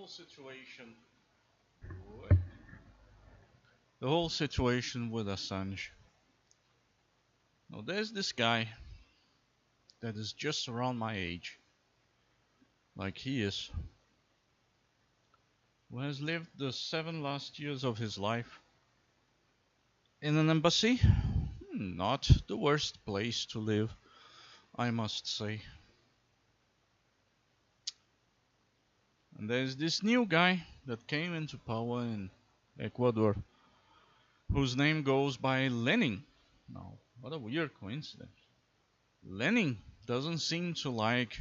situation, the whole situation with Assange. Now, there's this guy that is just around my age, like he is, who has lived the 7 last years of his life in an embassy. Not the worst place to live, I must say. And there's this new guy that came into power in Ecuador, whose name goes by Lenin. Now, what a weird coincidence. Lenin doesn't seem to like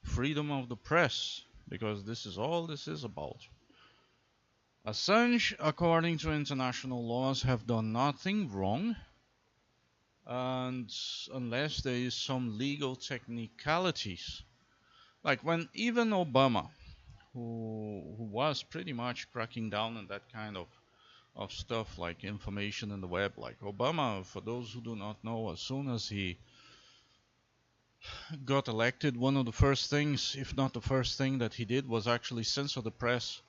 freedom of the press, because this is all this is about. Assange, according to international laws, have done nothing wrong, and unless there is some legal technicalities, like when even Obama, who was pretty much cracking down on that kind of stuff like information in the web. Like Obama, for those who do not know, as soon as he got elected, one of the first things, if not the first thing that he did, was actually censor the press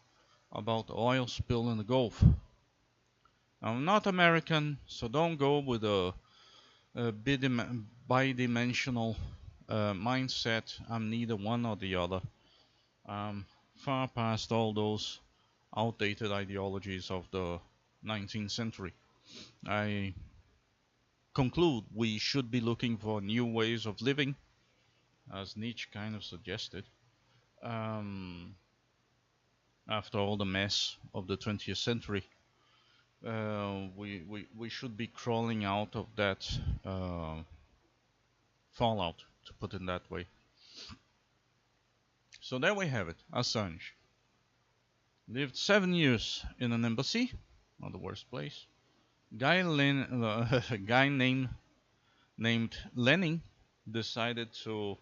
about the oil spill in the Gulf. I'm not American, so don't go with a bidimensional mindset. I'm neither one or the other. Far past all those outdated ideologies of the 19th century. I conclude we should be looking for new ways of living, as Nietzsche kind of suggested, after all the mess of the 20th century. We should be crawling out of that fallout, to put it that way. So there we have it, Assange. Lived 7 years in an embassy, not the worst place. Guy named Lenin decided to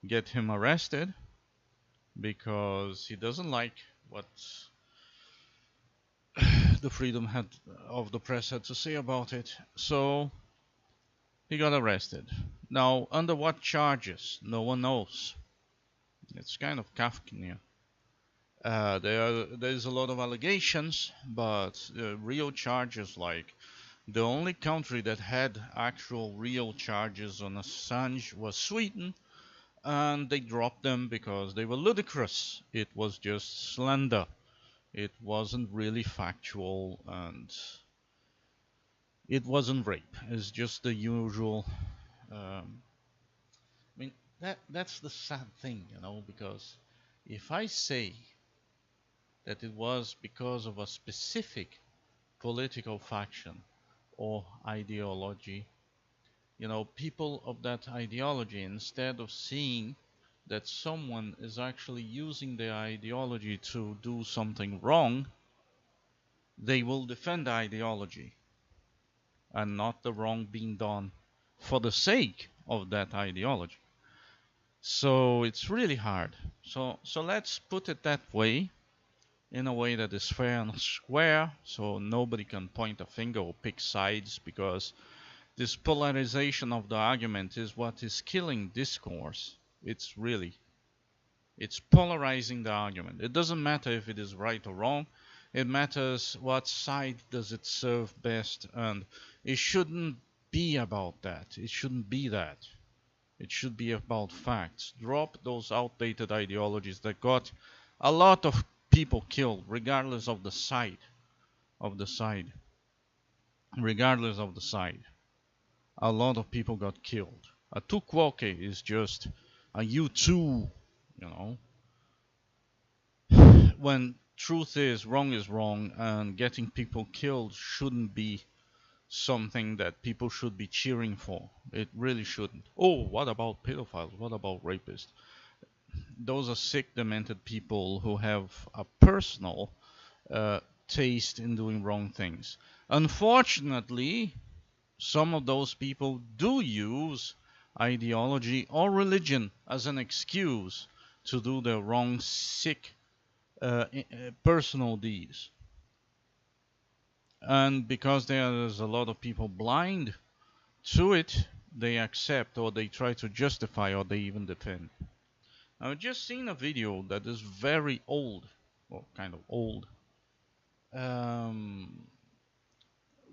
get him arrested because he doesn't like what the freedom of the press had to say about it. So he got arrested. Now, under what charges? No one knows. It's kind of Kafkian. There's a lot of allegations, but real charges, like the only country that had actual real charges on Assange was Sweden, and they dropped them because they were ludicrous. It was just slander. It wasn't really factual, and it wasn't rape. It's just the usual. I mean, that's the sad thing, because if I say that it was because of a specific political faction or ideology, people of that ideology, instead of seeing that someone is actually using their ideology to do something wrong, they will defend the ideology and not the wrong being done for the sake of that ideology. So it's really hard. So let's put it that way, in a way that is fair and square, so nobody can point a finger or pick sides, because this polarization of the argument is what is killing discourse. It's polarizing the argument. It doesn't matter if it is right or wrong. It matters what side does it serve best, and it shouldn't be about that. It shouldn't be that. It should be about facts. Drop those outdated ideologies that got a lot of people killed, regardless of the side. Regardless of the side. A lot of people got killed. A tukwoke is just a you too, When truth is wrong, and getting people killed shouldn't be something that people should be cheering for. It really shouldn't. Oh, what about pedophiles? What about rapists? Those are sick, demented people who have a personal taste in doing wrong things. Unfortunately, some of those people do use ideology or religion as an excuse to do their wrong, sick, personal deeds. And because there's a lot of people blind to it, they accept, or they try to justify, or they even defend. I've just seen a video that is very old, well, kind of old, um,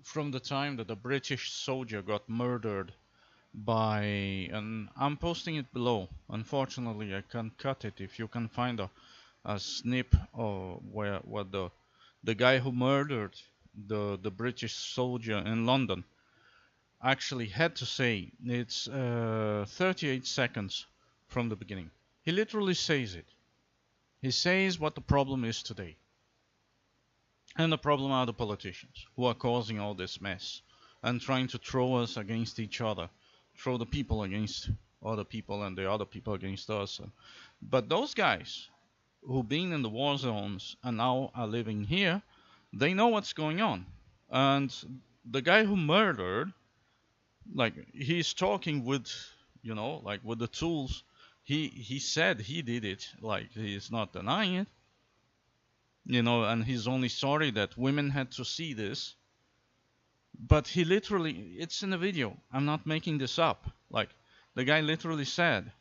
from the time that a British soldier got murdered by, and I'm posting it below. Unfortunately, I can't cut it. If you can find a snip of where what the guy who murdered the British soldier in London actually had to say, it's 38 seconds from the beginning. He literally says it. He says what the problem is today. And the problem are the politicians who are causing all this mess and trying to throw us against each other, throw the people against other people and the other people against us. But those guys who've been in the war zones and now are living here, they know what's going on. And the guy who murdered, like, he's talking with, like, with the tools. He said he did it, like, he's not denying it, and he's only sorry that women had to see this. But he literally, it's in the video, I'm not making this up, like, the guy literally said,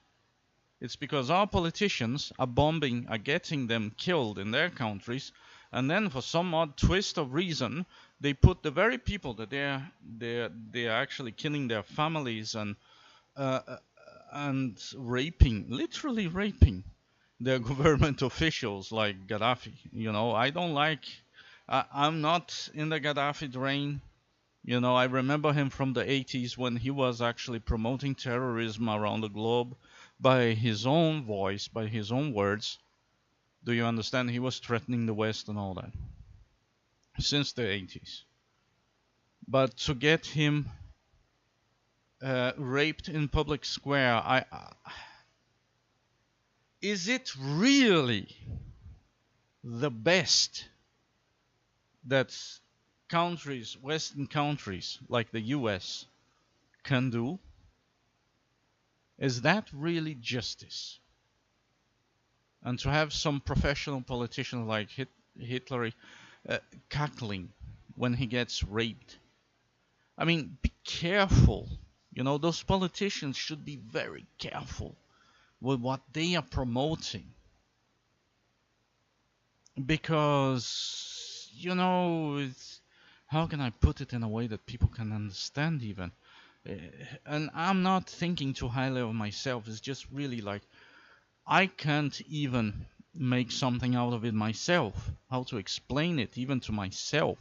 it's because our politicians are bombing, are getting them killed in their countries, and then for some odd twist of reason, they put the very people that they're actually killing their families and raping, literally raping their government officials like Gaddafi. I don't like. I'm not in the Gaddafi drain. I remember him from the 80s when he was actually promoting terrorism around the globe by his own voice, by his own words. Do you understand? He was threatening the West and all that since the 80s. But to get him raped in public square, is it really the best that countries, Western countries like the US, can do? Is that really justice? And to have some professional politician like Hitler cackling when he gets raped. I mean, be careful. Those politicians should be very careful with what they are promoting. Because, how can I put it in a way that people can understand even? And I'm not thinking too highly of myself. It's just really like, I can't even make something out of it myself. How to explain it even to myself.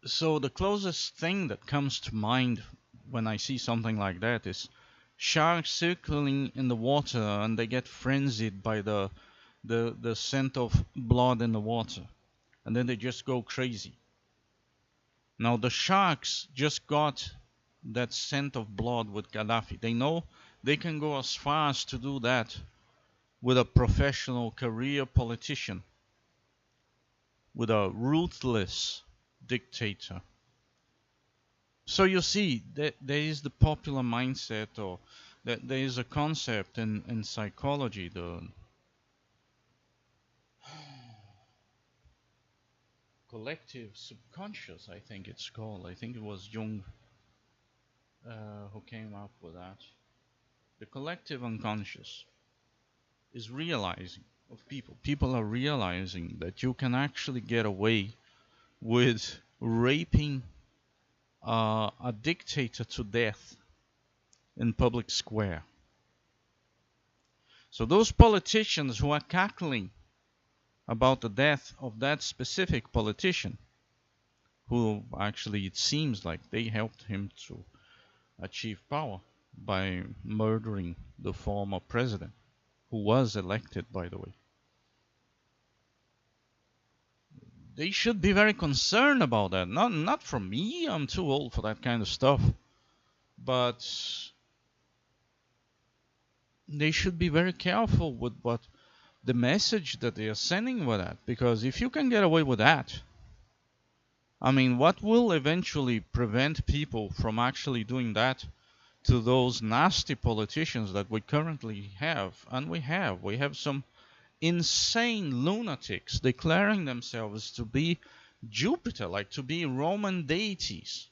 So the closest thing that comes to mind when I see something like that is sharks circling in the water and they get frenzied by the scent of blood in the water. And then they just go crazy. Now the sharks just got that scent of blood with Gaddafi. They know they can go as far as to do that with a professional career politician, with a ruthless dictator. So you see, there is the popular mindset, or there is a concept in psychology, the collective subconscious, I think it's called. I think it was Jung who came up with that. The collective unconscious is realizing of people. People are realizing that you can actually get away with raping a dictator to death in public square. So those politicians who are cackling about the death of that specific politician, who actually it seems like they helped him to achieve power by murdering the former president, who was elected, by the way. They should be very concerned about that. Not for me, I'm too old for that kind of stuff. But they should be very careful with what the message that they are sending with that. Because if you can get away with that, I mean, what will eventually prevent people from actually doing that to those nasty politicians that we currently have? And we have some insane lunatics declaring themselves to be Jupiter, like to be Roman deities.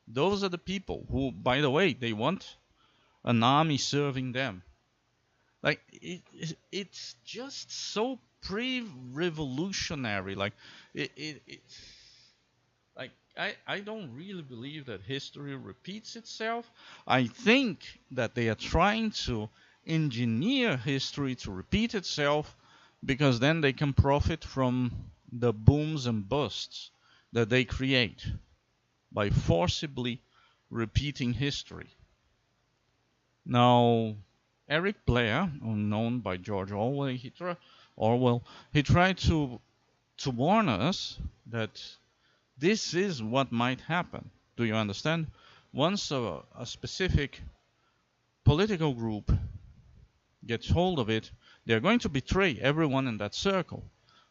Those are the people who, by the way, they want an army serving them. Like it's just so pre-revolutionary. Like it like I don't really believe that history repeats itself. I think that they are trying to engineer history to repeat itself because then they can profit from the booms and busts that they create by forcibly repeating history. Now, Eric Blair, known by George Orwell, he tried to warn us that this is what might happen. Do you understand? Once a specific political group gets hold of it, they're going to betray everyone in that circle.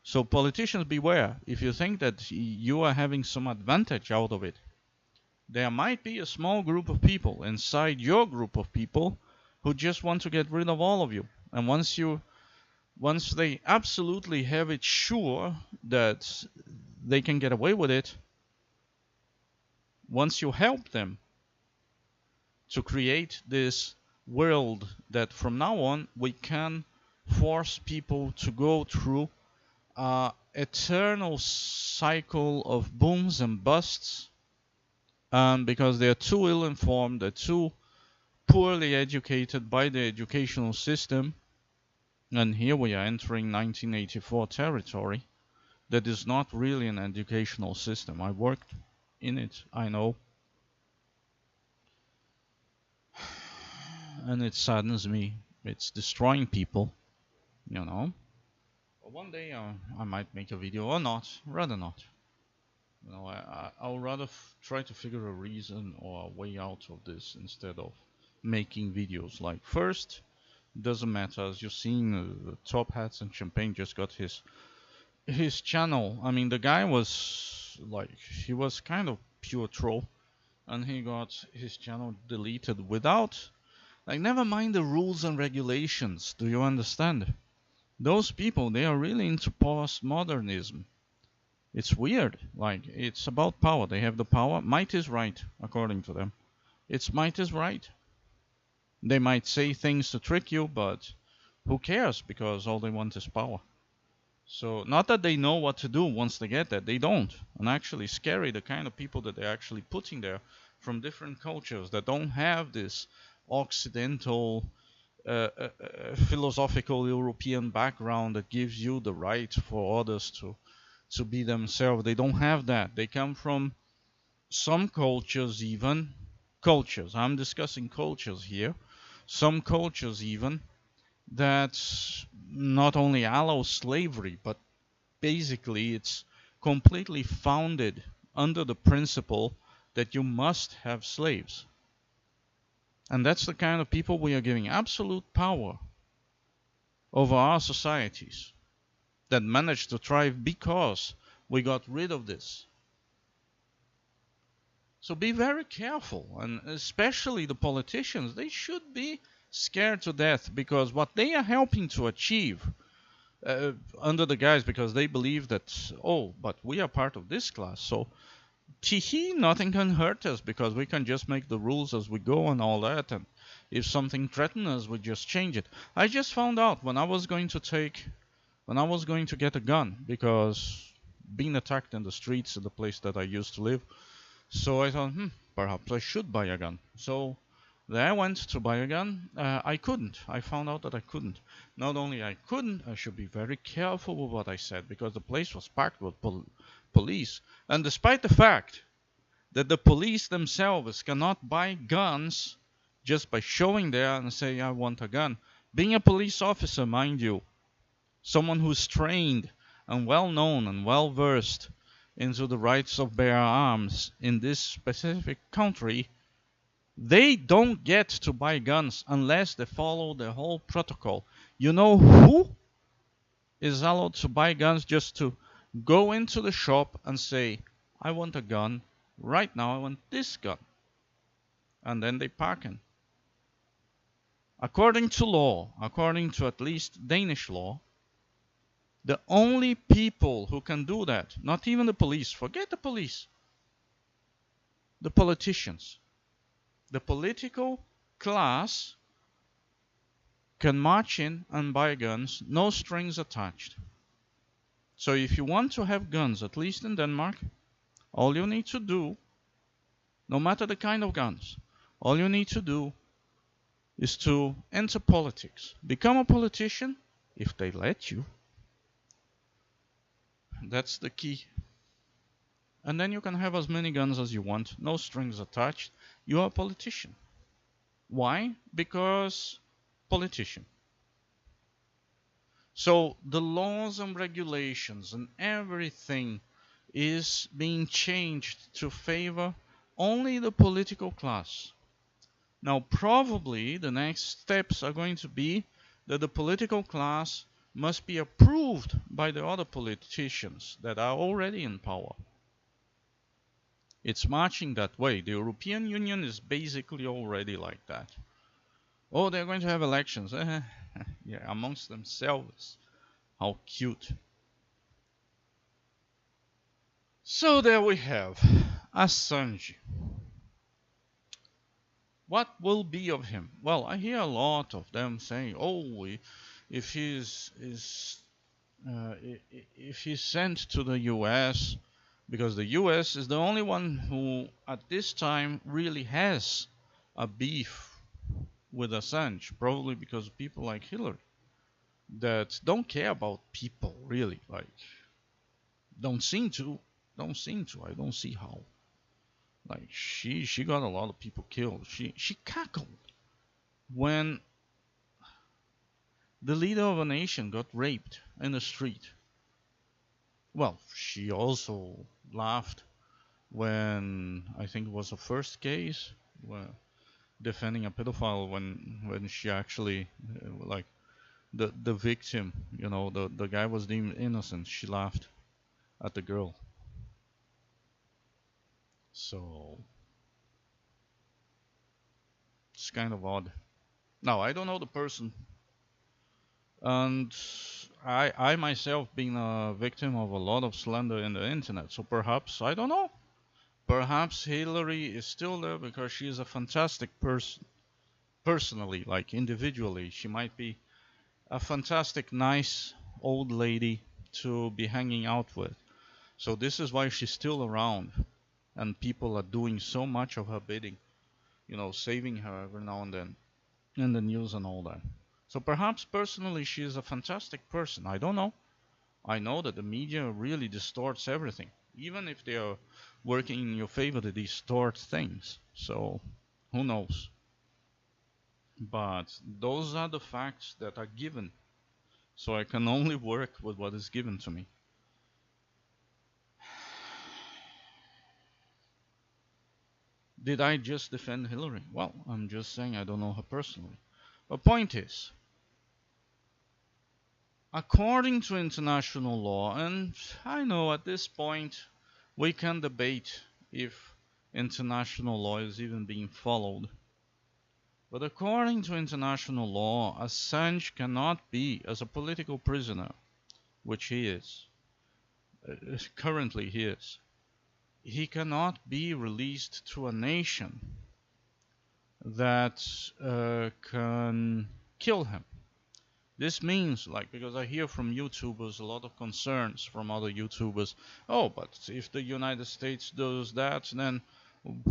So politicians beware. If you think that you are having some advantage out of it, there might be a small group of people inside your group of people who just want to get rid of all of you. And once they absolutely have it sure that they can get away with it, once you help them to create this world that from now on we can force people to go through an eternal cycle of booms and busts, because they're too ill-informed, they're too poorly educated by the educational system. And here we are entering 1984 territory that is not really an educational system. I worked in it, I know. And it saddens me. It's destroying people, you know. One day I might make a video or not, rather not. You know, I'll rather try to figure a reason or a way out of this instead of making videos. Like, first, doesn't matter, as you've seen, the Top Hats and Champagne just got his channel. I mean, the guy was like, he was kind of pure troll, and he got his channel deleted without, like, never mind the rules and regulations. Do you understand? Those people, they are really into postmodernism. It's weird. Like, it's about power. They have the power. Might is right, according to them. It's might is right. They might say things to trick you, but who cares? Because all they want is power. So, not that they know what to do once they get that. They don't. And actually, scary, the kind of people that they're actually putting there from different cultures that don't have this Occidental, philosophical European background that gives you the right for others to be themselves. They don't have that. They come from some cultures, even cultures. I'm discussing cultures here. Some cultures even that not only allow slavery, but basically it's completely founded under the principle that you must have slaves. And that's the kind of people we are giving absolute power over our societies that managed to thrive because we got rid of this. So be very careful, and especially the politicians, they should be scared to death, because what they are helping to achieve under the guise, because they believe that, oh, but we are part of this class, so teehee, nothing can hurt us because we can just make the rules as we go and all that, and if something threatens us, we just change it. I just found out when I was going to get a gun, because being attacked in the streets of the place that I used to live, so I thought, perhaps I should buy a gun. So then I went to buy a gun. I couldn't. I found out that I couldn't. Not only I couldn't, I should be very careful with what I said, because the place was packed with police. And despite the fact that the police themselves cannot buy guns just by showing there and say, I want a gun. Being a police officer, mind you, someone who's trained and well known and well versed into the rights of bear arms in this specific country, they don't get to buy guns unless they follow the whole protocol. You know who is allowed to buy guns? Just to go into the shop and say, I want a gun. Right now I want this gun. And then they park in. According to law, according to at least Danish law, the only people who can do that, not even the police, forget the police, the politicians, the political class can march in and buy guns, no strings attached. So if you want to have guns, at least in Denmark, all you need to do, no matter the kind of guns, all you need to do is to enter politics. Become a politician, if they let you. That's the key. And then you can have as many guns as you want, no strings attached. You are a politician. Why? Because politician. So the laws and regulations and everything is being changed to favor only the political class. Now, probably the next steps are going to be that the political class must be approved by the other politicians that are already in power. It's marching that way. The European Union is basically already like that. Oh, they're going to have elections. Yeah, amongst themselves. How cute. So there we have Assange. What will be of him? Well, I hear a lot of them saying, "Oh, if he's sent to the U.S., because the U.S. is the only one who, at this time, really has a beef with Assange, probably because of people like Hillary that don't care about people really, like don't seem to. I don't see how. Like she got a lot of people killed. She cackled when the leader of a nation got raped in the street. Well, she also laughed when I think it was the first case where defending a pedophile when she actually like the victim, the guy was deemed innocent. She laughed at the girl. So it's kind of odd. Now I don't know the person, and I myself been a victim of a lot of slander in the internet. So perhaps, I don't know. Perhaps Hillary is still there because she is a fantastic person. Personally, like individually, she might be a fantastic, nice old lady to be hanging out with. So this is why she's still around, and people are doing so much of her bidding, saving her every now and then in the news and all that. So perhaps personally she is a fantastic person. I don't know. I know that the media really distorts everything. Even if they are working in your favor, they distort things. So who knows? But those are the facts that are given. So I can only work with what is given to me. Did I just defend Hillary? Well, I'm just saying I don't know her personally. The point is, according to international law, and I know at this point we can debate if international law is even being followed, but according to international law, Assange cannot be, as a political prisoner, which he is, currently he is, he cannot be released to a nation that can kill him. This means, like, because I hear from YouTubers a lot of concerns from other YouTubers. Oh, but if the United States does that, then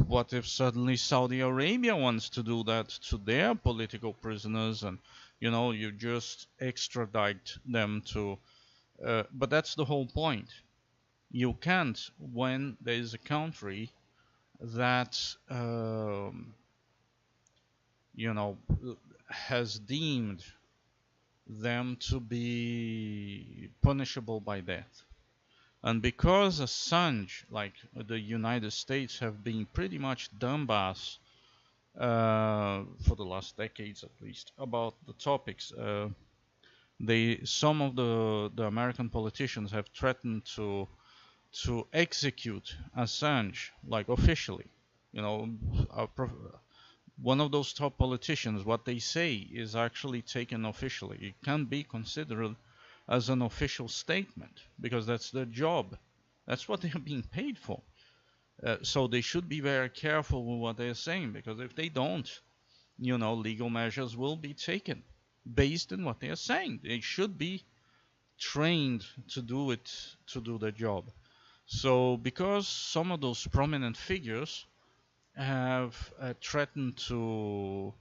what if suddenly Saudi Arabia wants to do that to their political prisoners, and you just extradite them to. But that's the whole point. You can't when there is a country that has deemed them to be punishable by death. And because Assange, like the United States, have been pretty much dumbass for the last decades at least about the topics, some of the American politicians have threatened to execute Assange, like officially. One of those top politicians, what they say is actually taken officially. It can be considered as an official statement because that's their job. That's what they're being paid for. So they should be very careful with what they're saying, because if they don't, legal measures will be taken based on what they are saying. They should be trained to do it, to do their job. So because some of those prominent figures have threatened to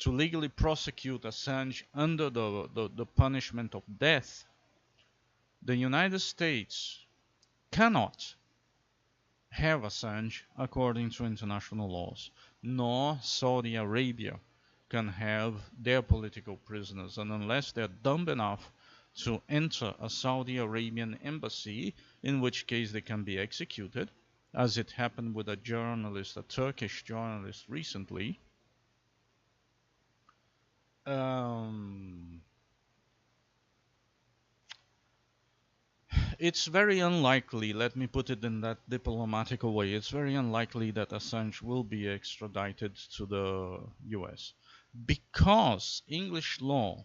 legally prosecute Assange under the punishment of death, the United States cannot have Assange according to international laws, nor Saudi Arabia can have their political prisoners. And unless they're dumb enough to enter a Saudi Arabian embassy, in which case they can be executed, as it happened with a journalist, a Turkish journalist recently, it's very unlikely, let me put it in that diplomatical way, it's very unlikely that Assange will be extradited to the US because English law,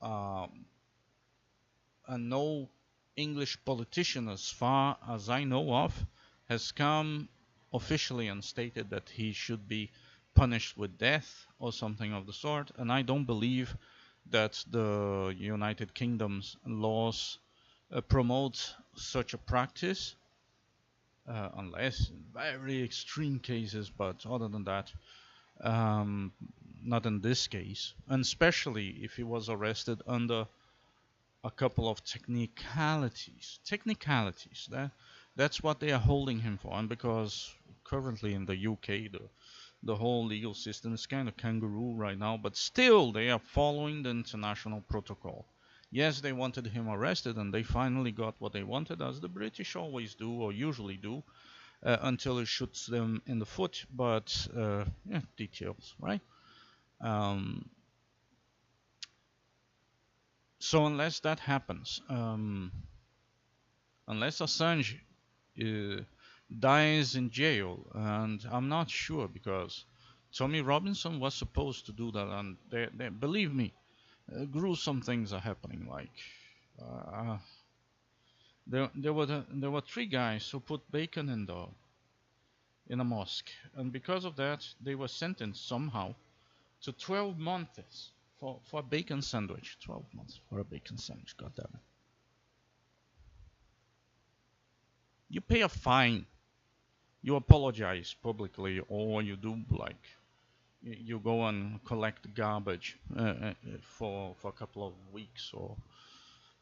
um, and no English politician, as far as I know of, has come officially and stated that he should be punished with death or something of the sort, and I don't believe that the United Kingdom's laws promote such a practice, unless in very extreme cases, but other than that, um, not in this case, and especially if he was arrested under a couple of technicalities. That's what they are holding him for. And because currently in the UK the whole legal system is kind of kangaroo right now, but still they are following the international protocol. Yes, they wanted him arrested, and they finally got what they wanted, as the British always do, or usually do, until it shoots them in the foot. But yeah, details, right? Um, so unless that happens, unless Assange uh, dies in jail, and I'm not sure, because Tommy Robinson was supposed to do that, and believe me, gruesome things are happening. Like uh, there were three guys who put bacon in a mosque, and because of that, they were sentenced somehow to 12 months for a bacon sandwich. 12 months for a bacon sandwich. God damn it! You pay a fine, you apologize publicly, or you do like you go and collect garbage for a couple of weeks, or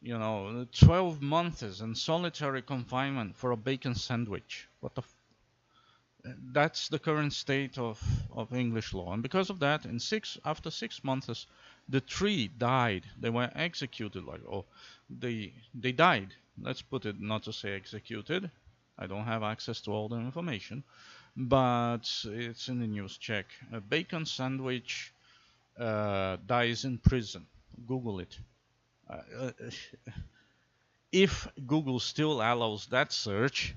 12 months in solitary confinement for a bacon sandwich. What the that's the current state of English law, and because of that, after 6 months, the three died. They were executed. Like, oh, they died. Let's put it, not to say executed. I don't have access to all the information, but it's in the news. Check. A bacon sandwich dies in prison. Google it. If Google still allows that search,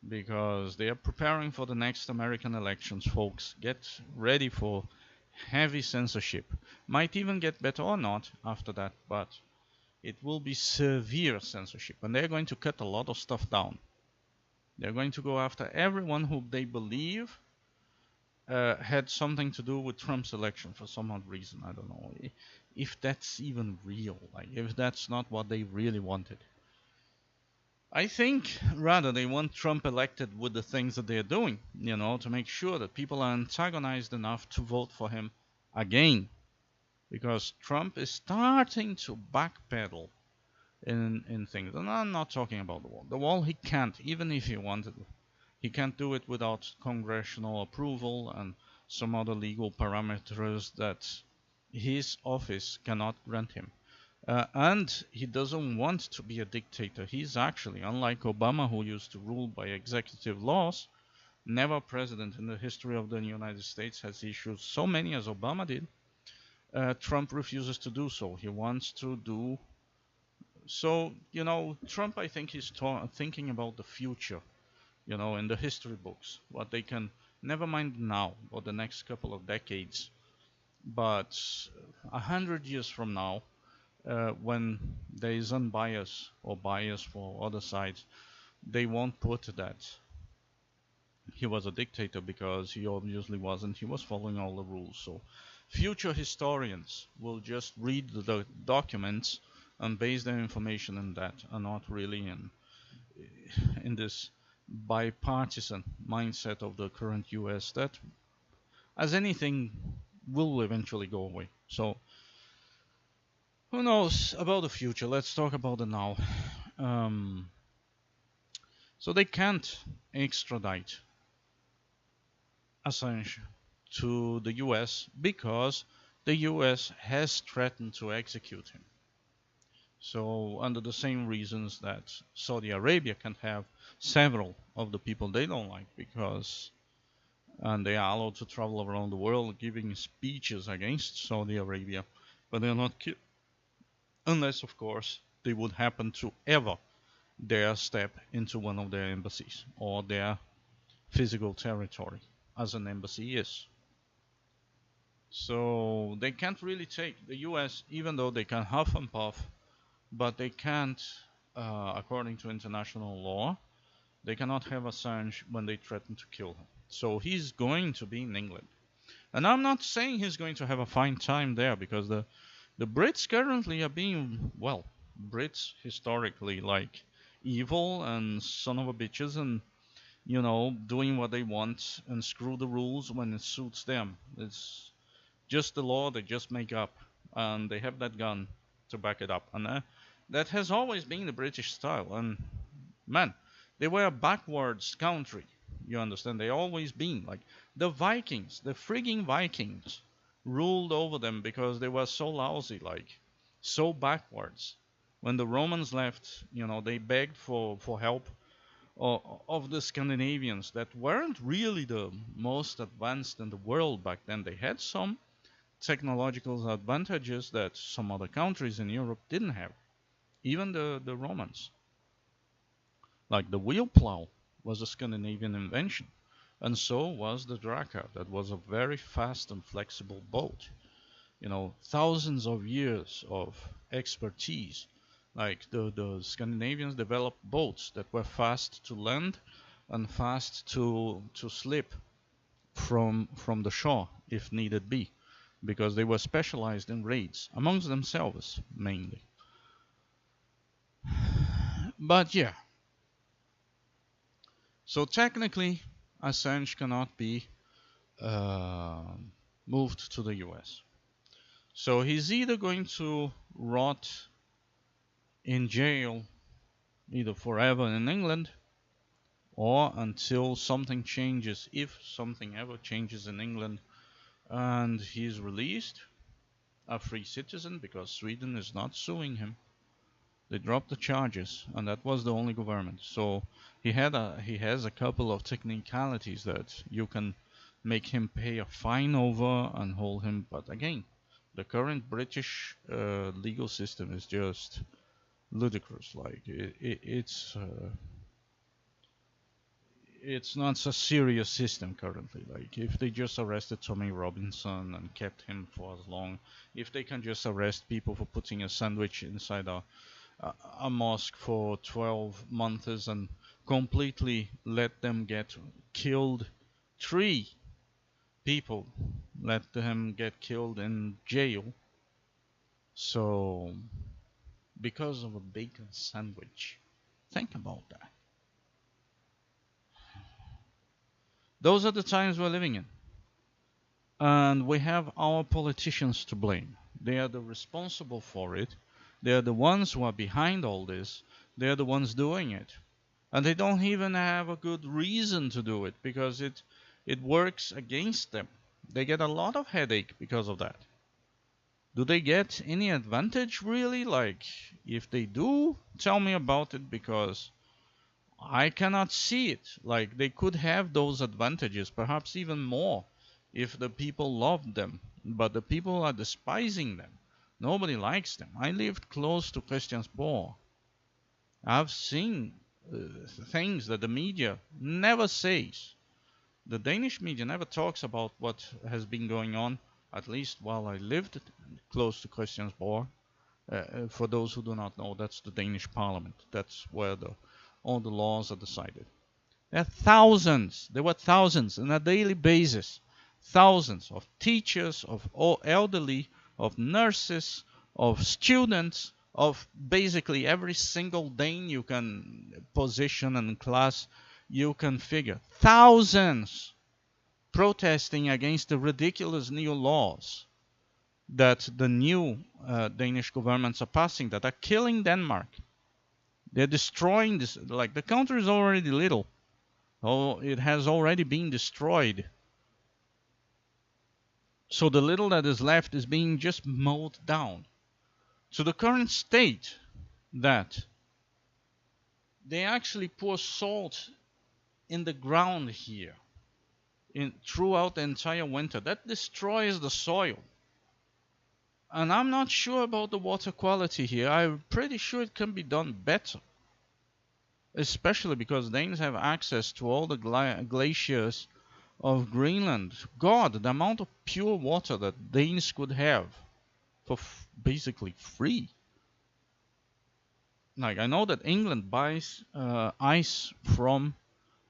because they are preparing for the next American elections, folks. Get ready for heavy censorship. Might even get better or not after that, but it will be severe censorship, and they're going to cut a lot of stuff down. They're going to go after everyone who they believe had something to do with Trump's election for some odd reason. I don't know if that's even real, like if that's not what they really wanted. I think rather they want Trump elected with the things that they're doing, to make sure that people are antagonized enough to vote for him again. Because Trump is starting to backpedal in things. And I'm not talking about the wall. The wall he can't, even if he wanted. He can't do it without congressional approval and some other legal parameters that his office cannot grant him. And he doesn't want to be a dictator. He's actually, unlike Obama, who used to rule by executive laws, never president in the history of the United States has issued so many as Obama did. Trump refuses to do so. He wants to do so. Trump, I think, is thinking about the future, in the history books, what they can, never mind now or the next couple of decades, but 100 years from now, when there is unbiased or bias for other sides, they won't put that he was a dictator, because he obviously wasn't. He was following all the rules. So future historians will just read the documents and base their information on that, and not really in this bipartisan mindset of the current US that, as anything, will eventually go away. So who knows about the future? Let's talk about the now. Um, so they can't extradite Assange to the US because the US has threatened to execute him. So under the same reasons that Saudi Arabia can have several of the people they don't like, because and they are allowed to travel around the world giving speeches against Saudi Arabia, but they're not unless, of course, they would happen to ever dare step into one of their embassies or their physical territory, as an embassy is. So they can't really take the US, even though they can huff and puff, but they can't, according to international law, they cannot have Assange when they threaten to kill him. So he's going to be in England. And I'm not saying he's going to have a fine time there, because the Brits currently are being, well, Brits historically, like, evil and son of a bitches, and, you know, doing what they want and screw the rules when it suits them. It's just the law they just make up, and they have that gun to back it up. And that has always been the British style. And man, they were a backwards country. You understand? They always been like the Vikings, the frigging Vikings ruled over them because they were so lousy, like so backwards. When the Romans left, you know, they begged for help of the Scandinavians that weren't really the most advanced in the world back then. They had some technological advantages that some other countries in Europe didn't have. Even the Romans. Like the wheel plow was a Scandinavian invention, and so was the draka. That was a very fast and flexible boat. You know, thousands of years of expertise. Like the Scandinavians developed boats that were fast to land and fast to slip from the shore if needed be, because they were specialized in raids amongst themselves mainly. But yeah, so technically Assange cannot be moved to the US. So he's either going to rot in jail either forever in England, or until something changes, if something ever changes in England and he's released, a free citizen, because Sweden is not suing him. They dropped the charges, and that was the only government. So he has a couple of technicalities that you can make him pay a fine over and hold him. But again, the current British legal system is just ludicrous. Like it's not a serious system currently. Like if they just arrested Tommy Robinson and kept him for as long, if they can just arrest people for putting a sandwich inside a mosque for 12 months and completely let them get killed, 3 people let them get killed in jail, so because of a bacon sandwich. Think about that. Those are the times we're living in. And we have our politicians to blame. They are the responsible for it. They are the ones who are behind all this. They are the ones doing it. And they don't even have a good reason to do it, because it works against them. They get a lot of headache because of that. Do they get any advantage really? Like, if they do, tell me about it, because I cannot see it. Like, they could have those advantages, perhaps even more, if the people loved them. But the people are despising them. Nobody likes them. I lived close to Christiansborg. I've seen things that the media never says. The Danish media never talks about what has been going on, at least while I lived close to Christiansborg. For those who do not know, that's the Danish parliament. That's where all the laws are decided. There were thousands on a daily basis. thousands of teachers, of all elderly, of nurses, of students, of basically every single Dane you can position and class you can figure. Thousands protesting against the ridiculous new laws that the new Danish governments are passing that are killing Denmark. They're destroying this, like the country is already little. Oh, it has already been destroyed. So the little that is left is being just mowed down to the current state that they actually pour salt in the ground here throughout the entire winter. That destroys the soil. And I'm not sure about the water quality here. I'm pretty sure it can be done better. Especially because Danes have access to all the glaciers of Greenland. God, the amount of pure water that Danes could have for basically free. Like, I know that England buys ice from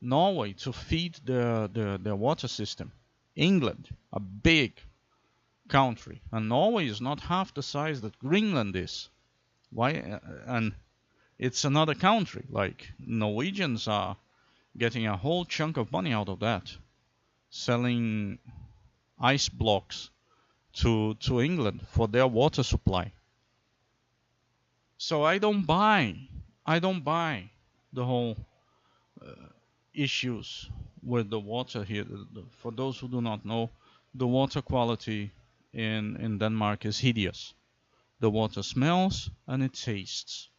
Norway to feed their water system. England, a big country, and Norway is not half the size that Greenland is. Why? And it's another country. Like, Norwegians are getting a whole chunk of money out of that, selling ice blocks to England for their water supply. So I don't buy the whole issues with the water here. For those who do not know, the water quality in Denmark is hideous. The water smells and it tastes.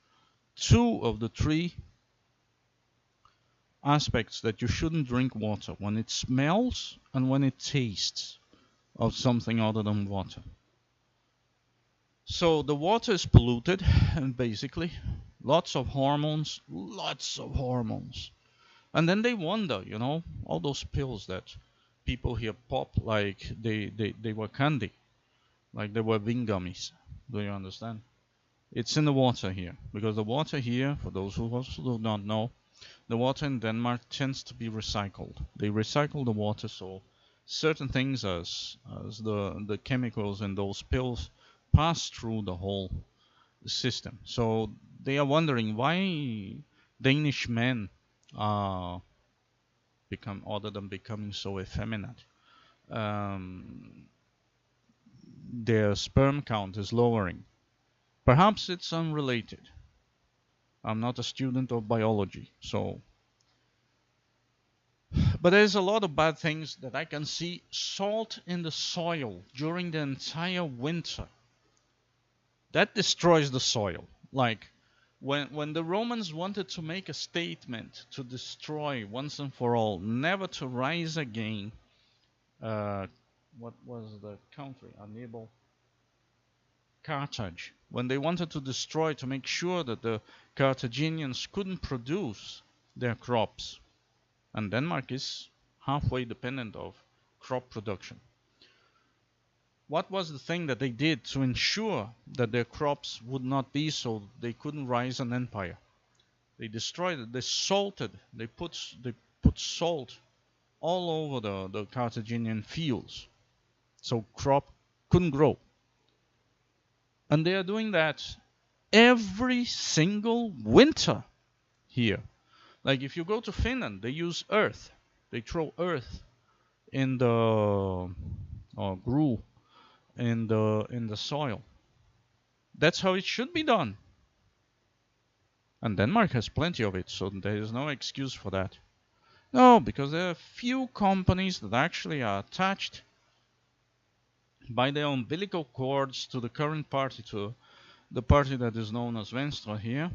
Two of the three aspects that you shouldn't drink water: when it smells and when it tastes of something other than water. So the water is polluted, and basically lots of hormones. And then they wonder, all those pills that people here pop like they were candy, like they were Ving gummies. Do you understand? It's in the water here, because the water here, for those who also do not know, the water in Denmark tends to be recycled. They recycle the water, so certain things as the chemicals in those pills pass through the whole system. So they are wondering why Danish men are other than becoming so effeminate, their sperm count is lowering. Perhaps it's unrelated. I'm not a student of biology, so. But there's a lot of bad things that I can see. Salt in the soil during the entire winter. That destroys the soil. Like, when the Romans wanted to make a statement to destroy once and for all, never to rise again, what was the country? Unable. Carthage. When they wanted to destroy, to make sure that the Carthaginians couldn't produce their crops. And Denmark is halfway dependent of crop production. What was the thing that they did to ensure that their crops would not be so they couldn't rise an empire? They destroyed it. They salted. They put salt all over the Carthaginian fields, so crop couldn't grow. And they are doing that every single winter here. Like, if you go to Finland, they use earth. They throw earth in the glue in the soil. That's how it should be done. And Denmark has plenty of it, so there is no excuse for that. No, because there are few companies that actually are attached by their umbilical cords to the current party, to the party that is known as Venstre here.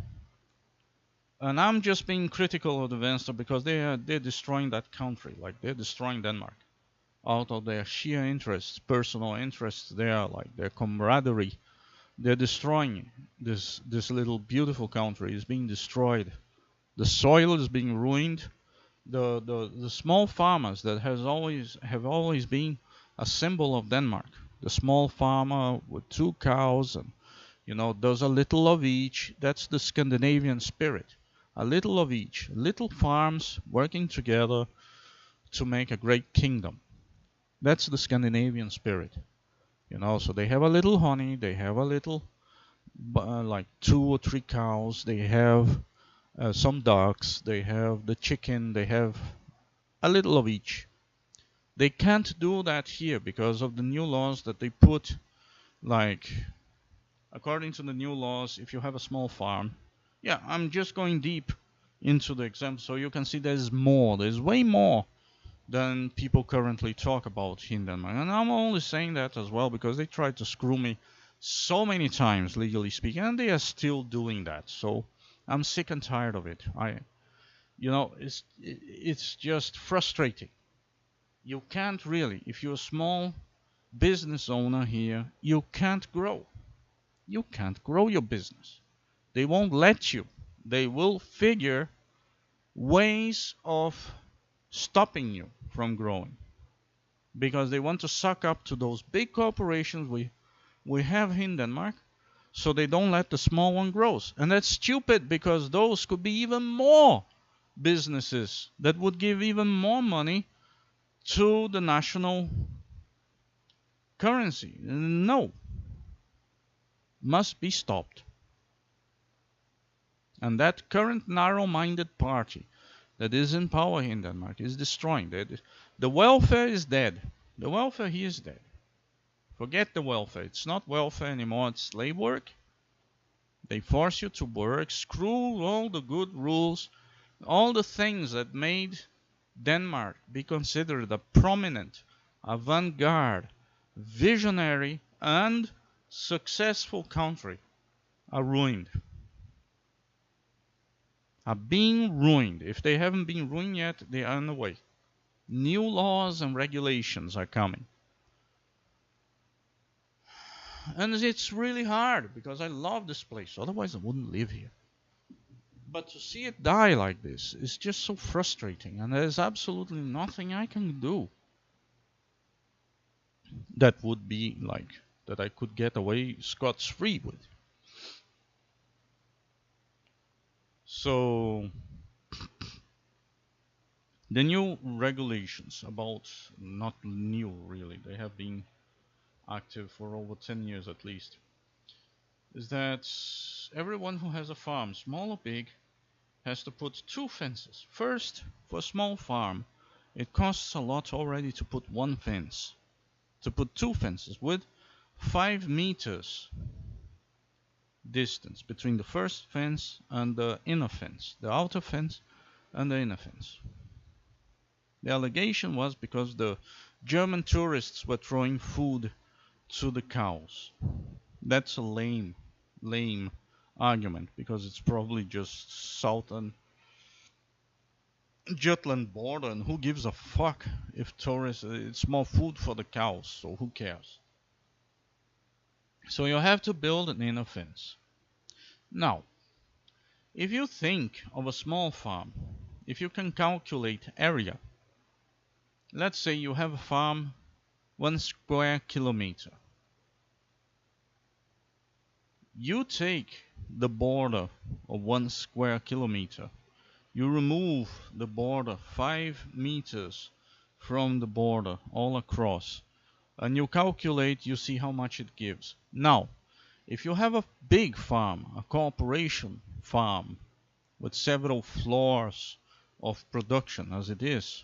And I'm just being critical of the Venstre because they're destroying that country. Like, they're destroying Denmark out of their sheer interests, personal interests there, like their camaraderie. They're destroying this little beautiful country. Is being destroyed. The soil is being ruined. The small farmers that have always been a symbol of Denmark. The small farmer with 2 cows and does a little of each. That's the Scandinavian spirit. A little of each. Little farms working together to make a great kingdom. That's the Scandinavian spirit, you know. So they have a little honey, they have a little like 2 or 3 cows, they have some ducks, they have the chicken, they have a little of each. They can't do that here because of the new laws that they put. Like, according to the new laws, if you have a small farm, yeah, I'm just going deep into the example so you can see there's way more than people currently talk about in Denmark. And I'm only saying that as well because they tried to screw me so many times, legally speaking, and they are still doing that. So I'm sick and tired of it. It's just frustrating. You can't really, if you're a small business owner here, you can't grow. You can't grow your business. They won't let you. They will figure ways of stopping you from growing because they want to suck up to those big corporations we have in Denmark, so they don't let the small one grow. And that's stupid because those could be even more businesses that would give even more money to the national currency. No, must be stopped. And that current narrow-minded party that is in power in Denmark is destroying. The welfare is dead. The welfare here is dead. Forget the welfare. It's not welfare anymore. It's slave work. They force you to work. Screw all the good rules. All the things that made Denmark be considered a prominent, avant-garde, visionary, and successful country are ruined. Are being ruined. If they haven't been ruined yet, they are on the way. New laws and regulations are coming. And it's really hard because I love this place. Otherwise, I wouldn't live here. But to see it die like this is just so frustrating. And there's absolutely nothing I can do that would be like that I could get away scot-free with. So the new regulations about, not new really, they have been active for over 10 years at least, is that everyone who has a farm, small or big, has to put 2 fences. First, for a small farm, it costs a lot already to put 1 fence. To put 2 fences with 5 meters distance between the first fence and the inner fence, the outer fence and the inner fence. The allegation was because the German tourists were throwing food to the cows. That's a lame argument because it's probably just southern Jutland border, and who gives a fuck if tourists? It's more food for the cows, so who cares? So you have to build an inner fence. Now, if you think of a small farm, if you can calculate area, let's say you have a farm 1 square kilometer. You take the border of 1 square kilometer. You remove the border 5 meters from the border all across, and you calculate, you see how much it gives. Now, if you have a big farm, a corporation farm with several floors of production as it is,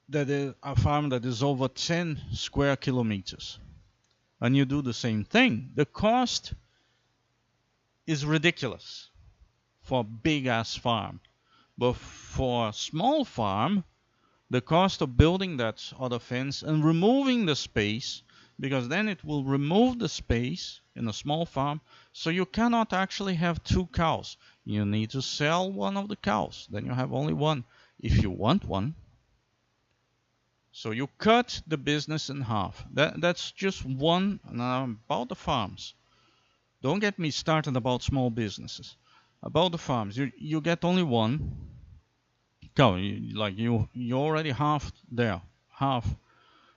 that is a farm that is over 10 square kilometers, and you do the same thing, the cost is ridiculous for a big ass farm. But for a small farm, the cost of building that other fence and removing the space, because then it will remove the space in a small farm, so you cannot actually have 2 cows. You need to sell one of the cows, then you have only one if you want one. So you cut the business in half. That's just one. About the farms, don't get me started about small businesses. About the farms, you get only 1 cow. You already half there. Half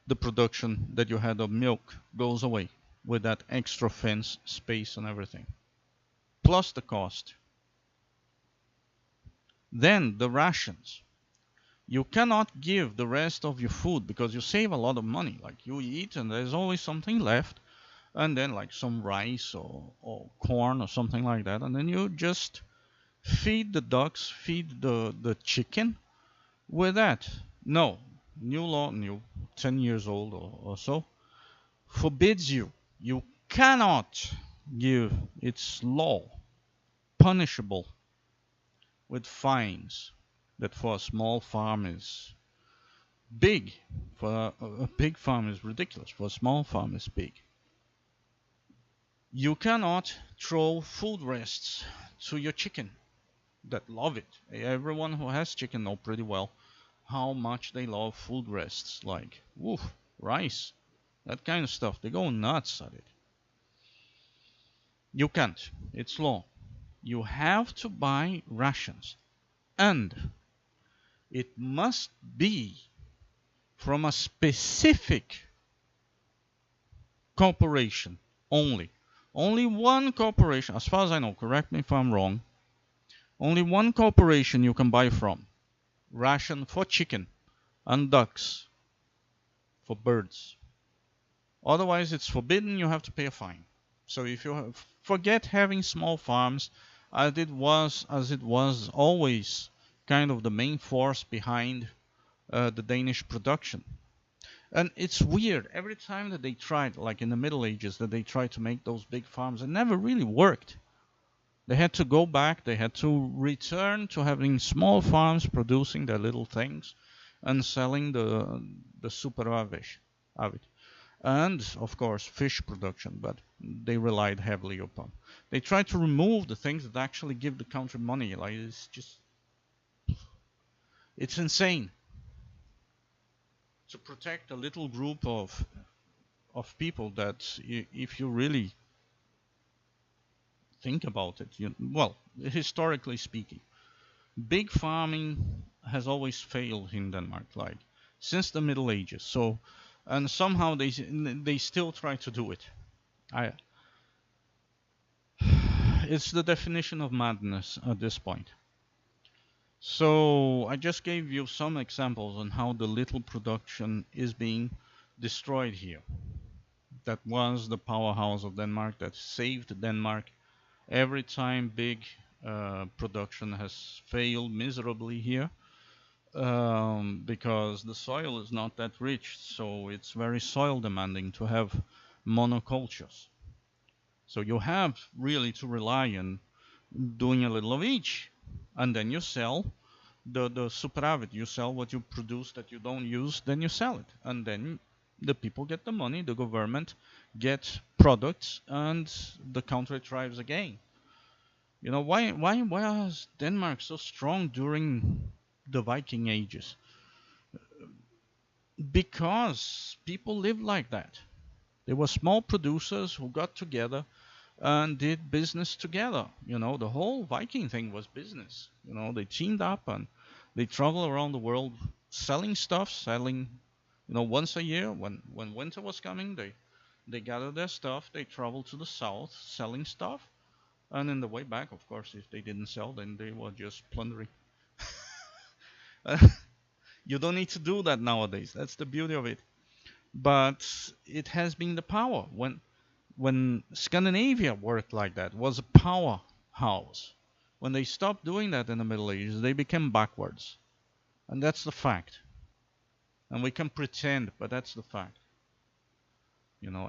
the production that you had of milk goes away with that extra fence space and everything, plus the cost. Then the rations. You cannot give the rest of your food because you save a lot of money. Like you eat and there's always something left, and then like some rice or corn or something like that, and then you just feed the ducks, feed the chicken with that. No, new law, new 10 years old or so, forbids you. You cannot give. It's law, punishable with fines. That for a small farm is big. For a big farm is ridiculous. For a small farm is big. You cannot throw food rests to your chicken that love it. Everyone who has chicken know pretty well how much they love food rests, like woof, rice, that kind of stuff. They go nuts at it. You can't. It's law. You have to buy rations, and it must be from a specific corporation only. Only one corporation, as far as I know, correct me if I'm wrong, only one corporation you can buy from. Ration for chicken and ducks for birds. Otherwise, it's forbidden. You have to pay a fine. So if you forget having small farms, as it was always kind of the main force behind the Danish production. And it's weird. Every time that they tried, like in the Middle Ages, that they tried to make those big farms, it never really worked. They had to go back. They had to return to having small farms producing their little things and selling the superavit. And of course fish production, but they relied heavily upon. They tried to remove the things that actually give the country money. Like it's insane to protect a little group of people that, if you really think about it, well, historically speaking, big farming has always failed in Denmark, like since the Middle Ages. So, and somehow they still try to do it. I It's the definition of madness at this point. So I just gave you some examples on how the little production is being destroyed here. That was the powerhouse of Denmark that saved Denmark every time big production has failed miserably here, because the soil is not that rich, so it's very soil demanding to have monocultures. So you have really to rely on doing a little of each, and then you sell the superavit. You sell what you produce that you don't use, then you sell it, and then the people get the money, the government gets products, and the country thrives again. Why was Denmark so strong during the Viking ages? Because people lived like that. They were small producers who got together and did business together. The whole Viking thing was business. They teamed up and they traveled around the world selling stuff, once a year when winter was coming, they gathered their stuff, they traveled to the south selling stuff, and in the way back, of course, if they didn't sell, then they were just plundering. You don't need to do that nowadays. That's the beauty of it. But it has been the power. When Scandinavia worked like that, was a powerhouse. When they stopped doing that in the Middle Ages, they became backwards. And that's the fact. And we can pretend, but that's the fact.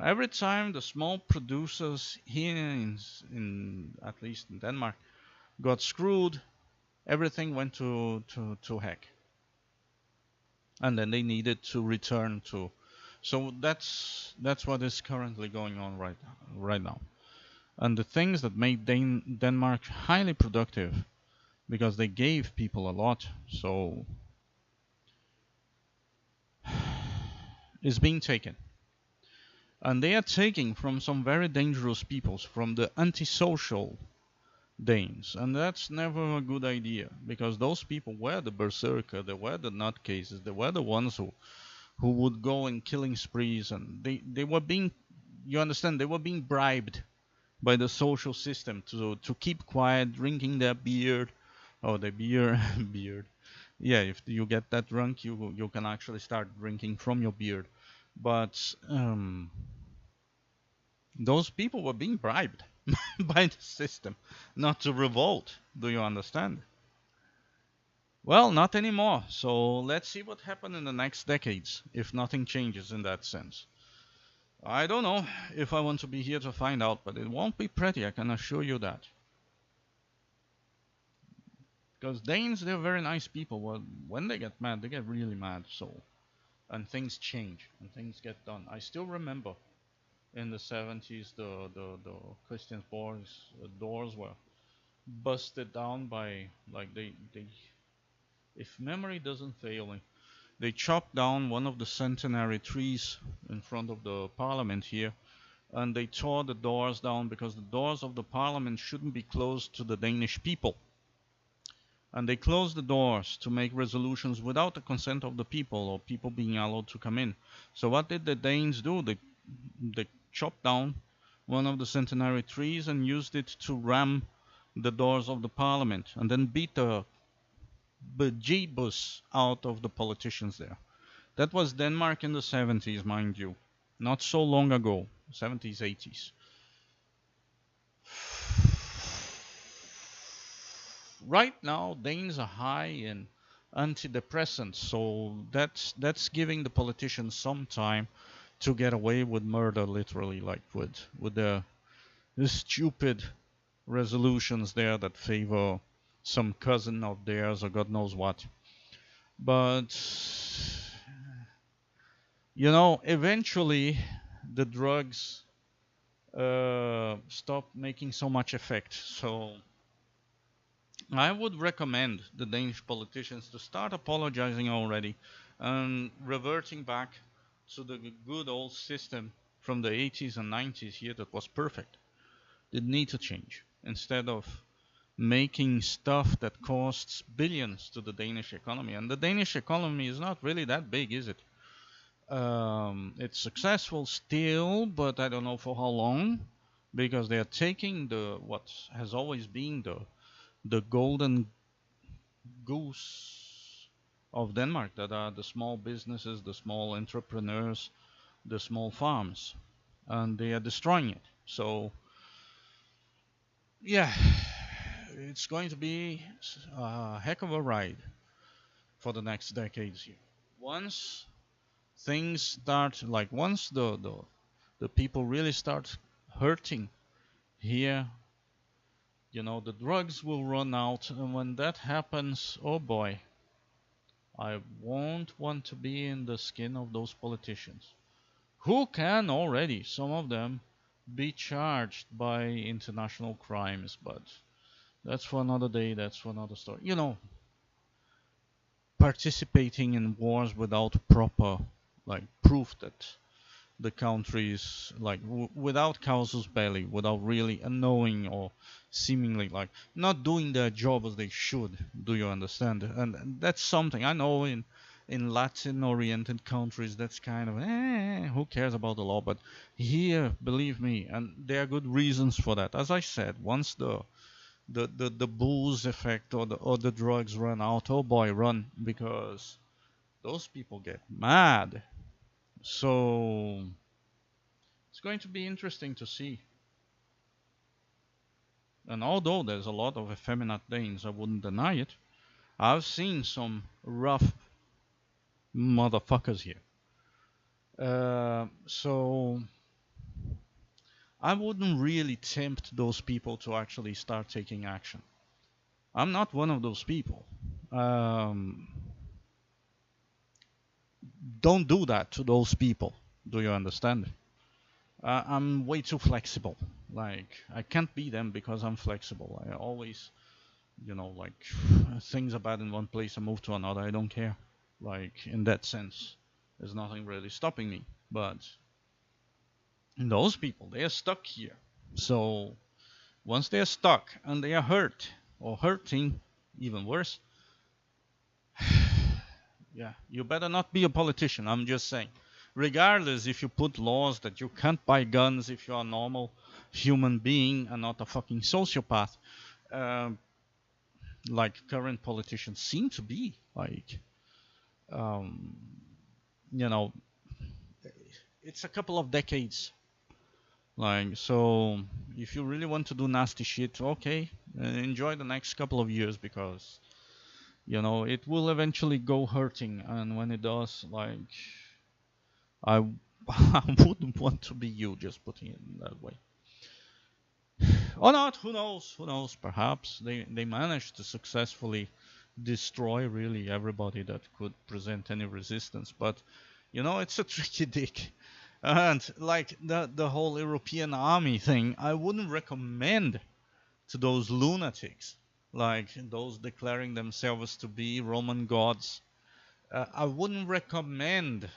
Every time the small producers here in at least in Denmark got screwed, everything went to heck. And then they needed to return to. So that's what is currently going on right now. And the things that made Denmark highly productive, because they gave people a lot, so is being taken. And they are taking from some very dangerous peoples, from the antisocial Danes. And that's never a good idea, because those people were the berserker, they were the nutcases, they were the ones who would go in killing sprees, and they were being, you understand, they were being bribed by the social system to keep quiet, drinking their beer, or their beer, beard, Yeah, if you get that drunk, you can actually start drinking from your beard. But those people were being bribed by the system not to revolt. Do you understand? Well, not anymore. So let's see what happens in the next decades if nothing changes in that sense. I don't know if I want to be here to find out, but it won't be pretty, I can assure you that. Because Danes, they're very nice people. Well, when they get mad, they get really mad. So, and things change and things get done. I still remember in the 70s, the Christian doors were busted down by, like, they, if memory doesn't fail me, they chopped down one of the centenary trees in front of the parliament here, and they tore the doors down because the doors of the parliament shouldn't be closed to the Danish people. And they closed the doors to make resolutions without the consent of the people or people being allowed to come in. So what did the Danes do? They chopped down one of the centenary trees and used it to ram the doors of the parliament and then beat the bejeebus out of the politicians there. That was Denmark in the 70s, mind you. Not so long ago, 70s, 80s. Right now, Danes are high in antidepressants, so that's giving the politicians some time to get away with murder, literally, like with the stupid resolutions there that favor some cousin of theirs or God knows what. But eventually the drugs stop making so much effect. So I would recommend the Danish politicians to start apologizing already and reverting back to the good old system from the 80s and 90s here that was perfect. Didn't need to change. Instead of making stuff that costs billions to the Danish economy. And the Danish economy is not really that big, is it? It's successful still, but I don't know for how long, because they are taking what has always been the golden goose of Denmark, that are the small businesses, the small entrepreneurs, the small farms, and they are destroying it. So yeah, it's going to be a heck of a ride for the next decades here. Once things start, like once the people really start hurting here, the drugs will run out, and when that happens, oh boy, I won't want to be in the skin of those politicians who can already, some of them, be charged by international crimes. But that's for another day, that's for another story. Participating in wars without proper, like, proof that the countries, like, without casus belli, without really knowing or seemingly, like, not doing their job as they should. Do you understand? And that's something I know in Latin oriented countries, that's kind of who cares about the law. But here, believe me, and there are good reasons for that. As I said, once the booze effect or the drugs run out, oh boy, run, because those people get mad. So it's going to be interesting to see. And although there's a lot of effeminate Danes, I wouldn't deny it. I've seen some rough motherfuckers here. So I wouldn't really tempt those people to actually start taking action. I'm not one of those people. Don't do that to those people. Do you understand? I'm way too flexible. Like, I can't be them because I'm flexible. I always, like, things are bad in one place, I move to another. I don't care. Like, in that sense, there's nothing really stopping me. But those people, they are stuck here. So once they are stuck and they are hurt or hurting, even worse, yeah, you better not be a politician. I'm just saying. Regardless, if you put laws that you can't buy guns if you're a normal human being and not a fucking sociopath, like current politicians seem to be, Like, um, you know, it's a couple of decades. Like, so if you really want to do nasty shit, okay, enjoy the next couple of years because it will eventually go hurting, and when it does, like, I I wouldn't want to be you, just putting it in that way. Or not, who knows? Who knows? Perhaps they managed to successfully destroy really everybody that could present any resistance. But it's a tricky dick. And like the whole European army thing, I wouldn't recommend to those lunatics, like those declaring themselves to be Roman gods. I wouldn't recommend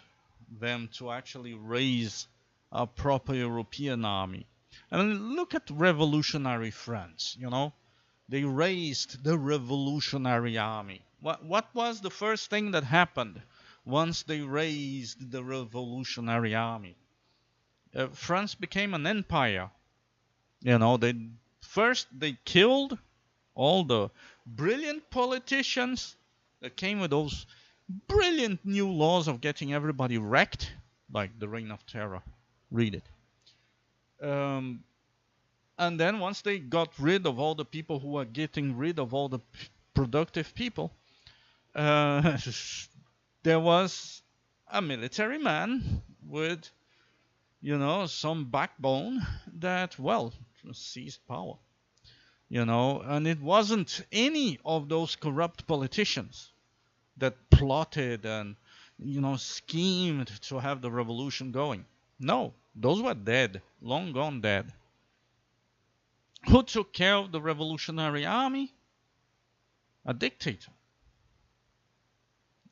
them to actually raise a proper European army. And look at revolutionary France. They raised the revolutionary army. What was the first thing that happened once they raised the revolutionary army? France became an empire. They killed all the brilliant politicians that came with those brilliant new laws of getting everybody wrecked, like the Reign of Terror. Read it. And then once they got rid of all the people who were getting rid of all the productive people, there was a military man with, some backbone that, well, seized power. And it wasn't any of those corrupt politicians that plotted and, schemed to have the revolution going. No, those were dead, long gone dead. Who took care of the revolutionary army? A dictator.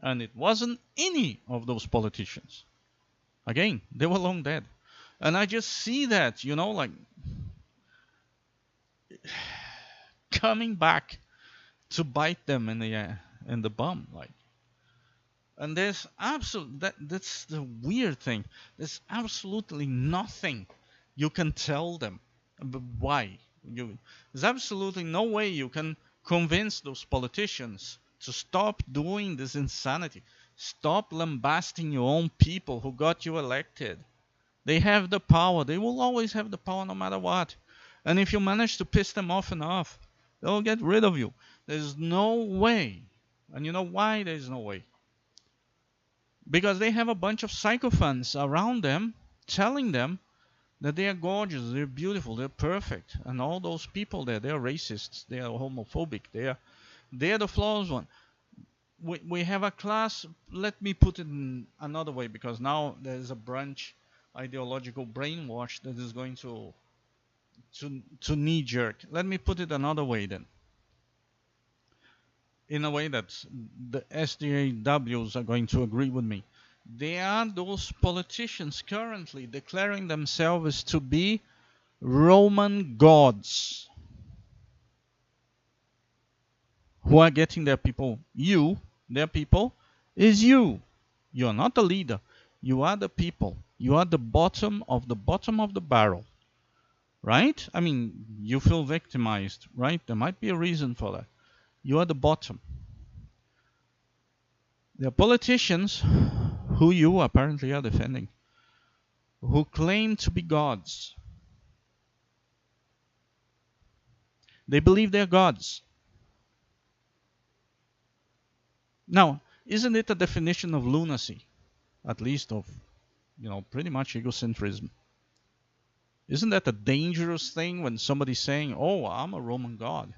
And it wasn't any of those politicians. Again, they were long dead. And I just see that, like coming back to bite them in the bum, like. And that's the weird thing. There's absolutely nothing you can tell them. But why? There's absolutely no way you can convince those politicians to stop doing this insanity. Stop lambasting your own people who got you elected. They have the power. They will always have the power no matter what. And if you manage to piss them off enough, they'll get rid of you. There's no way. And you know why there's no way? Because they have a bunch of sycophants around them telling them that they are gorgeous, they're beautiful, they're perfect. And all those people there, they're racists, they are homophobic, they're the flawed one. We have a class, let me put it in another way, because now there's a branch ideological brainwash that is going to knee-jerk. Let me put it another way then. In a way that the SDAWs are going to agree with me. They are those politicians currently declaring themselves to be Roman gods who are getting their people. Their people is you. You are not the leader. You are the people. You are the bottom of the barrel. Right? I mean, you feel victimized, right? There might be a reason for that. You are the bottom. There are politicians who you apparently are defending, who claim to be gods. They believe they're gods. Now, isn't it a definition of lunacy? At least of, pretty much egocentrism. Isn't that a dangerous thing when somebody's saying, oh, I'm a Roman god?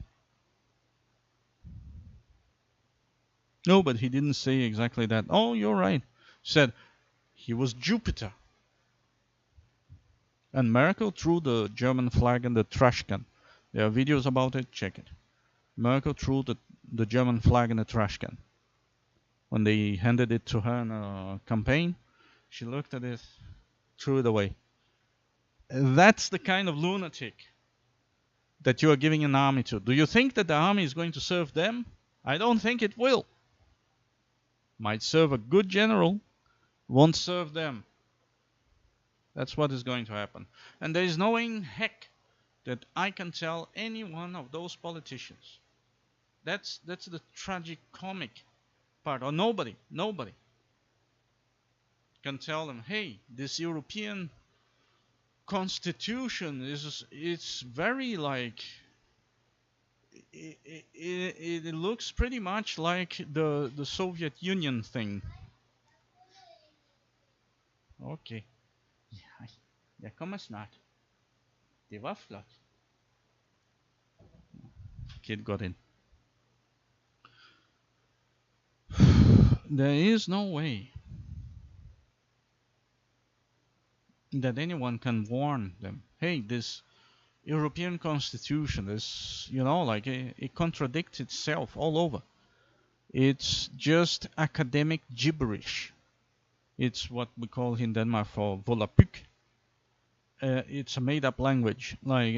No, but he didn't say exactly that. Oh, you're right. He said he was Jupiter. And Merkel threw the German flag in the trash can. There are videos about it, check it. Merkel threw the German flag in the trash can. When they handed it to her in a campaign, she looked at it, threw it away. That's the kind of lunatic that you are giving an army to. Do you think that the army is going to serve them? I don't think it will. Might serve a good general, won't serve them. That's what is going to happen. And there is no in heck that I can tell any one of those politicians. That's the tragic comic part, or nobody can tell them, hey, this European constitution it's very like it looks pretty much like the Soviet Union thing. Okay. Ja, där kommer snart. Det var flott. Kid got in. There is no way that anyone can warn them, hey, this European constitution, this, like it contradicts itself all over. It's just academic gibberish. It's what we call in Denmark for volapük. It's a made-up language. Like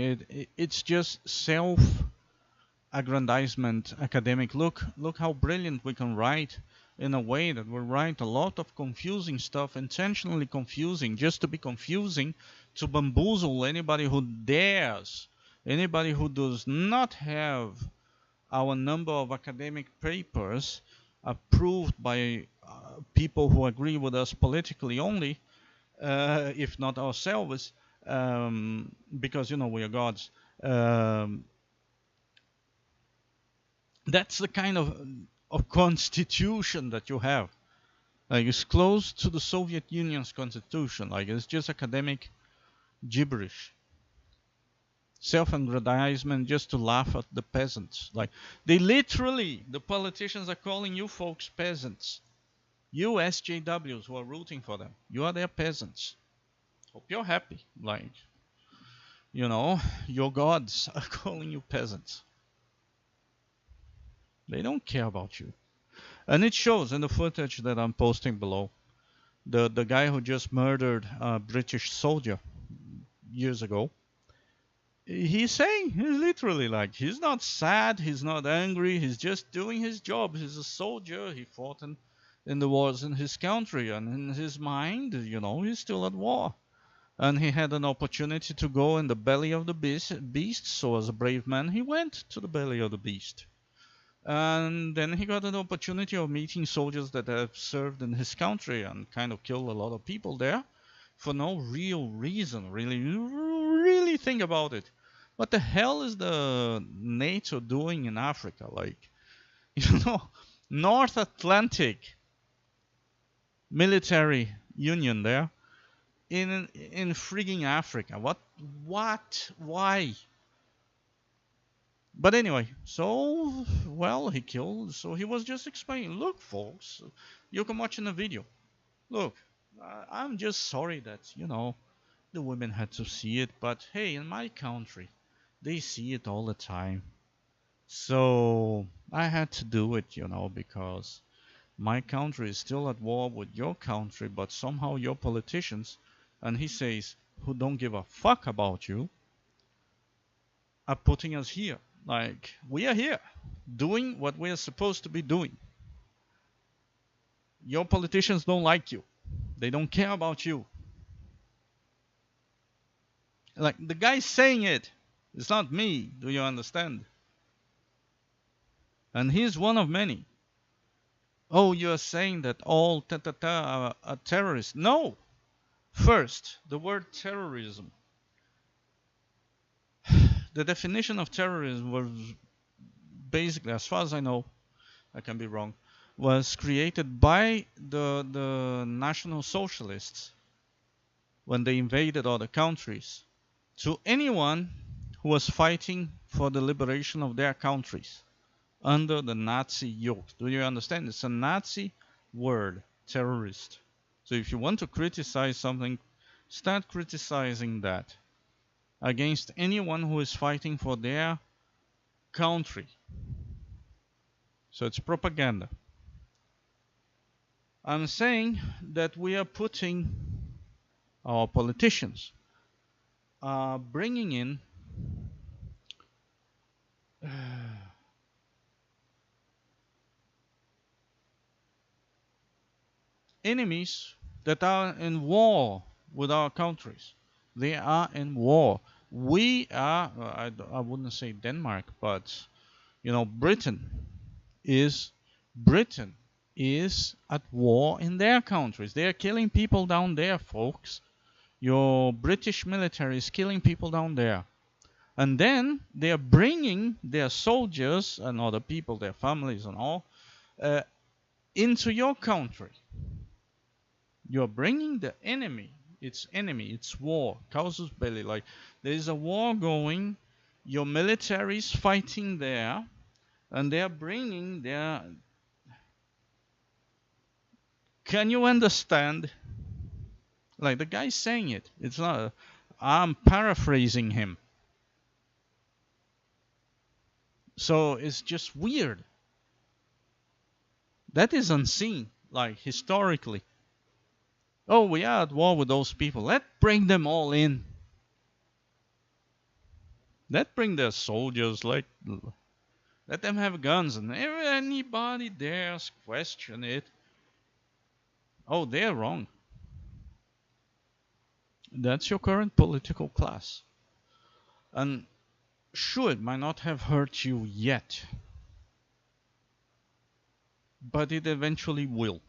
it's just self-aggrandizement academic. Look how brilliant we can write, in a way that we write a lot of confusing stuff, intentionally confusing, just to be confusing, to bamboozle anybody who dares, anybody who does not have our number of academic papers approved by people who agree with us politically only, if not ourselves, because we are gods. That's the kind of constitution that you have. Like, it's close to the Soviet Union's constitution. Like, it's just academic gibberish, self-aggrandizement, just to laugh at the peasants. Like, the politicians are calling you folks peasants. You SJWs who are rooting for them, you are their peasants. Hope you're happy. Like, your gods are calling you peasants. They don't care about you. And it shows in the footage that I'm posting below. The guy who just murdered a British soldier years ago, he's saying, he's literally like, he's not sad, he's not angry, he's just doing his job. He's a soldier, he fought in the wars in his country, and in his mind, he's still at war. And he had an opportunity to go in the belly of the beast, so as a brave man, he went to the belly of the beast. And then he got an opportunity of meeting soldiers that have served in his country and kind of killed a lot of people there for no real reason, really think about it. What the hell is the NATO doing in Africa? Like, North Atlantic military union there in frigging Africa. What? Why? But anyway, so, well, he killed, so he was just explaining, look, folks, you can watch in the video. Look, I'm just sorry that, the women had to see it, but hey, in my country, they see it all the time. So I had to do it, because my country is still at war with your country, but somehow your politicians, and he says, who don't give a fuck about you, are putting us here. Like, we are here, doing what we are supposed to be doing. Your politicians don't like you. They don't care about you. Like, the guy saying it, it's not me, do you understand? And he's one of many. Oh, you're saying that all are terrorists. No! First, the word terrorism. The definition of terrorism was basically, as far as I know, I can be wrong, was created by the National Socialists when they invaded other countries, to anyone who was fighting for the liberation of their countries under the Nazi yoke. Do you understand? It's a Nazi word, terrorist. So if you want to criticize something, start criticizing that against anyone who is fighting for their country. So it's propaganda. I'm saying that we are putting our politicians, bringing in enemies that are in war with our countries. They are in war. We are, I wouldn't say Denmark, but, Britain is Britain is at war in their countries. They are killing people down there, folks. Your British military is killing people down there. And then they are bringing their soldiers and other people, their families and all, uh, into your country. You're bringing the enemy. It's enemy. It's war. Casus belli. Like there is a war going. Your military is fighting there, and they are bringing their. Can you understand? Like the guy's saying it. It's not. I'm paraphrasing him. So it's just weird. That is unseen, like historically. Oh, we are at war with those people. Let's bring them all in. Let's bring their soldiers. Like, let them have guns, and if anybody dares question it, oh, they're wrong. That's your current political class. And sure, it might not have hurt you yet, but it eventually will.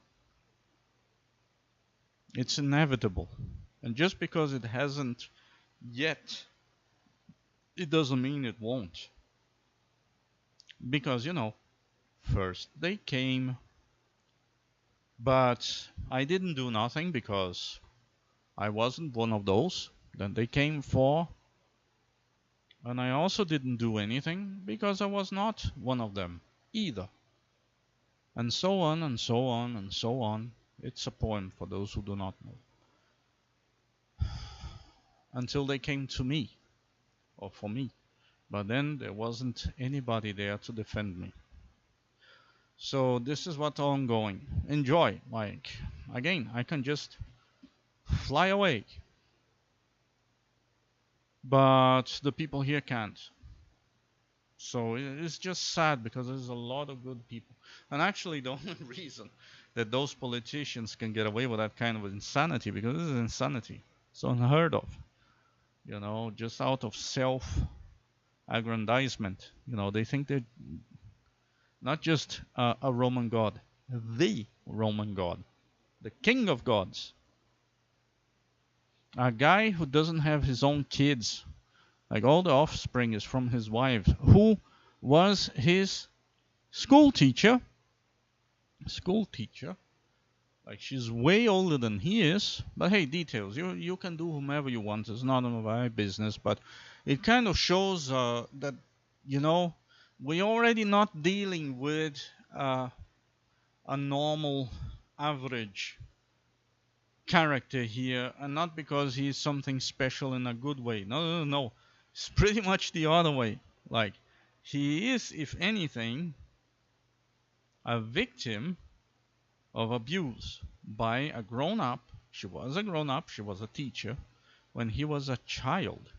It's inevitable. And just because it hasn't yet, it doesn't mean it won't. Because, first they came, but I didn't do nothing because I wasn't one of those that they came for. And I also didn't do anything because I was not one of them either. And so on and so on and so on. It's a poem for those who do not know. Until they came to me, or for me. But then there wasn't anybody there to defend me. So this is what's ongoing. Enjoy. Like, again, I can just fly away. But the people here can't. So it's just sad because there's a lot of good people. And actually, the only reason that those politicians can get away with that kind of insanity, because this is insanity. It's unheard of. Just out of self-aggrandizement. They think they're not just a Roman god, the Roman god, the king of gods. A guy who doesn't have his own kids, like all the offspring is from his wife, who was his school teacher. Like she's way older than he is. But hey, details. You can do whomever you want. It's none of my business. But it kind of shows that, we're already not dealing with a normal, average character here, and not because he's something special in a good way. No. It's pretty much the other way. Like, he is, if anything, a victim of abuse by a grown-up. She was a grown-up. She was a teacher when he was a child.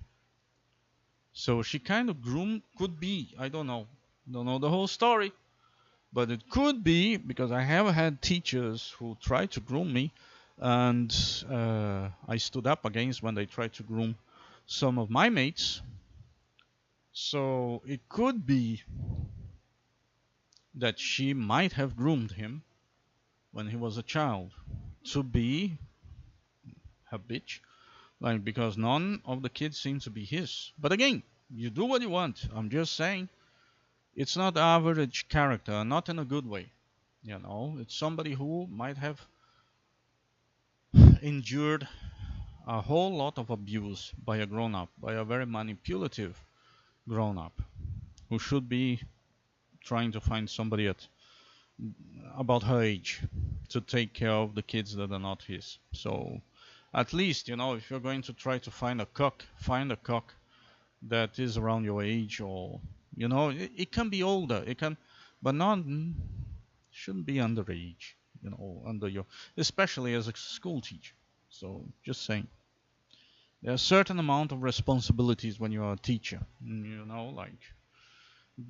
So she kind of groomed, could be, I don't know the whole story, but it could be, because I have had teachers who tried to groom me, and I stood up against when they tried to groom some of my mates. So it could be that she might have groomed him when he was a child to be a bitch, like, because none of the kids seem to be his. But again, you do what you want. I'm just saying, it's not average character, not in a good way. It's somebody who might have endured a whole lot of abuse by a grown-up, by a very manipulative grown-up, who should be trying to find somebody about her age to take care of the kids that are not his. So at least, if you're going to try to find a cock that is around your age, or it can be older, but not shouldn't be underage, under your, especially as a school teacher. So just saying, there are a certain amount of responsibilities when you are a teacher. Like,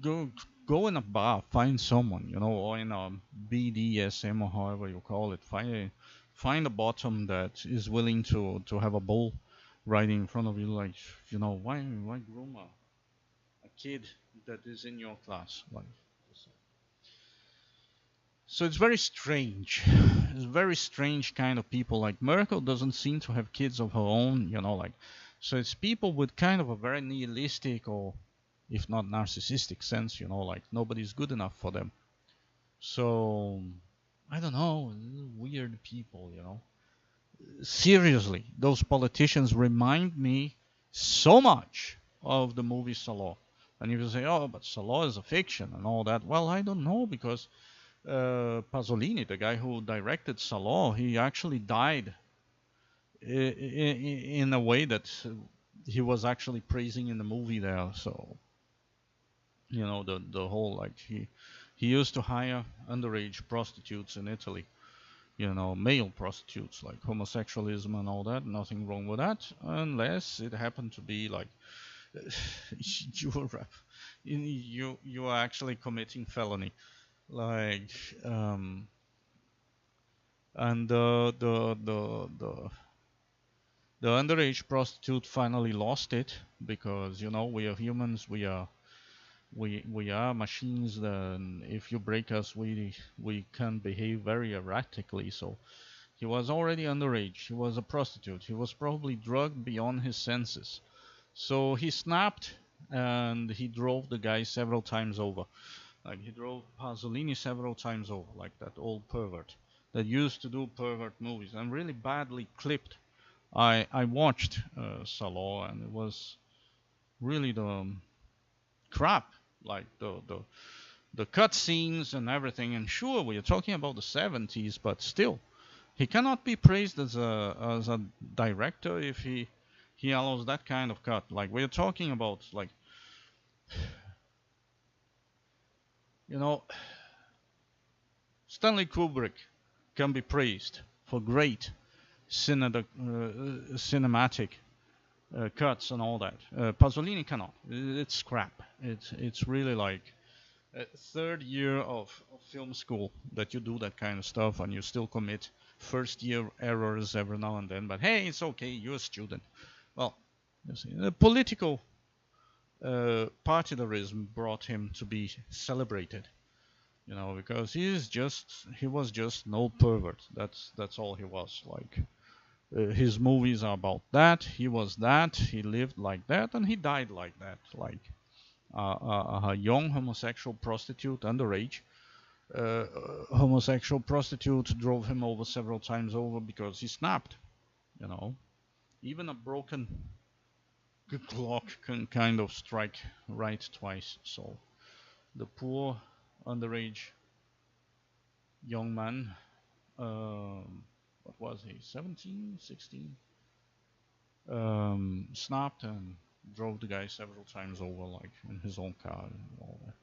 go in a bar, find someone, or in a BDSM, or however you call it, find a bottom that is willing to have a bowl right in front of you. Like, why groom a kid that is in your class? Like, So it's very strange. It's very strange kind of people. Like Merkel doesn't seem to have kids of her own, like. So it's people with kind of a very nihilistic or, if not narcissistic sense, like nobody's good enough for them. So I don't know, weird people. Seriously, those politicians remind me so much of the movie Salah. And you say, oh, but Salah is a fiction and all that. Well, I don't know, because Pasolini, the guy who directed Salah, he actually died in a way that he was actually praising in the movie there. So, the whole, like, he used to hire underage prostitutes in Italy, male prostitutes, like homosexualism and all that. Nothing wrong with that, unless it happened to be like you are actually committing felony, like, and the underage prostitute finally lost it, because we are humans, we are machines, and if you break us, we can behave very erratically. So he was already underage, he was a prostitute, he was probably drugged beyond his senses. So he snapped, and he drove the guy several times over. Like, he drove Pasolini several times over, like that old pervert that used to do pervert movies, and really badly clipped. I watched Salah, and it was really the crap, like the cut scenes and everything. And sure, we are talking about the 70s, but still, he cannot be praised as a director if he allows that kind of cut. Like, we're talking about, like, Stanley Kubrick can be praised for great cinematic cuts and all that. Pasolini cannot. It's crap. It's really like a third year of film school that you do that kind of stuff, and you still commit first year errors every now and then. But hey, it's okay. You're a student. Well, you see, the political partidarism brought him to be celebrated. Because he was just no pervert. That's all he was. Like, his movies are about that. He was that. He lived like that, and he died like that. Like a young homosexual prostitute, underage homosexual prostitute, drove him over several times over because he snapped. Even a broken clock can kind of strike right twice. So the poor underage young man, what was he, 17, 16, snapped and drove the guy several times over, like in his own car and all that.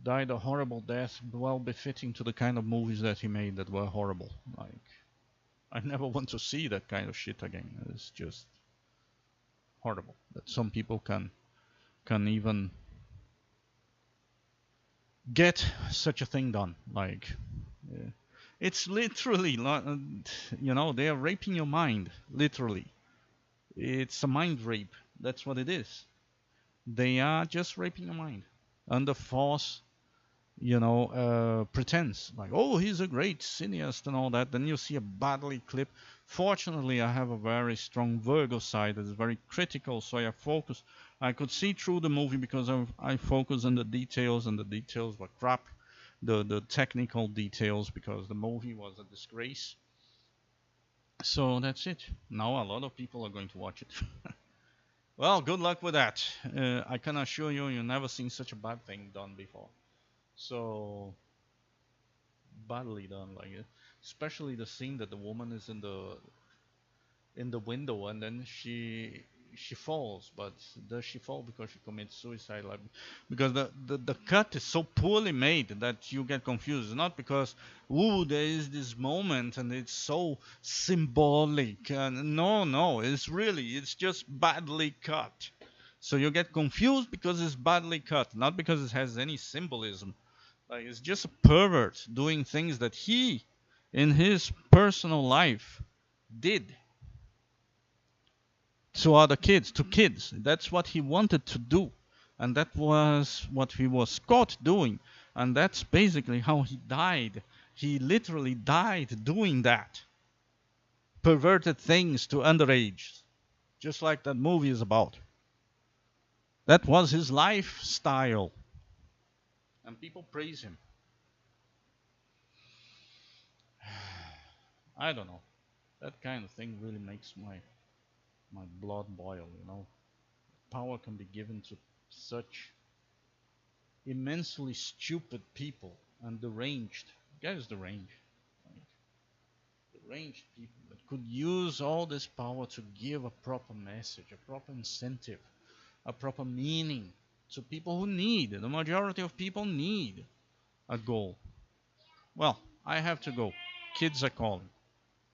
Died a horrible death, well befitting to the kind of movies that he made that were horrible. Like, I never want to see that kind of shit again. It's just horrible that some people can even get such a thing done. Like, it's literally, they are raping your mind, literally. It's a mind rape. That's what it is. They are just raping your mind under false, pretense. Like, oh, he's a great cineast and all that. Then you see a badly clip. Fortunately, I have a very strong Virgo side that is very critical, so I focus. I could see through the movie because I focus on the details, and the details were crap. The technical details, because the movie was a disgrace. So that's it. Now a lot of people are going to watch it. Well, good luck with that. I can assure you, you've never seen such a bad thing done before. So badly done, like, especially the scene that the woman is in the window, and then she falls. But does she fall because she commits suicide? Like, because the cut is so poorly made that you get confused. It's not because, ooh, there is this moment and it's so symbolic. No, it's just badly cut. So you get confused because it's badly cut, not because it has any symbolism. Like, it's just a pervert doing things that he, in his personal life, did to other kids, to kids. That's what he wanted to do, and that was what he was caught doing. And that's basically how he died. He literally died doing that. Perverted things to underage, just like that movie is about. That was his lifestyle. And people praise him. I don't know. That kind of thing really makes my blood boil, you know. Power can be given to such immensely stupid people and deranged. Guys, deranged. Right? Deranged people that could use all this power to give a proper message, a proper incentive, a proper meaning to people who need. The majority of people need a goal. Well, I have to go. Kids are calling.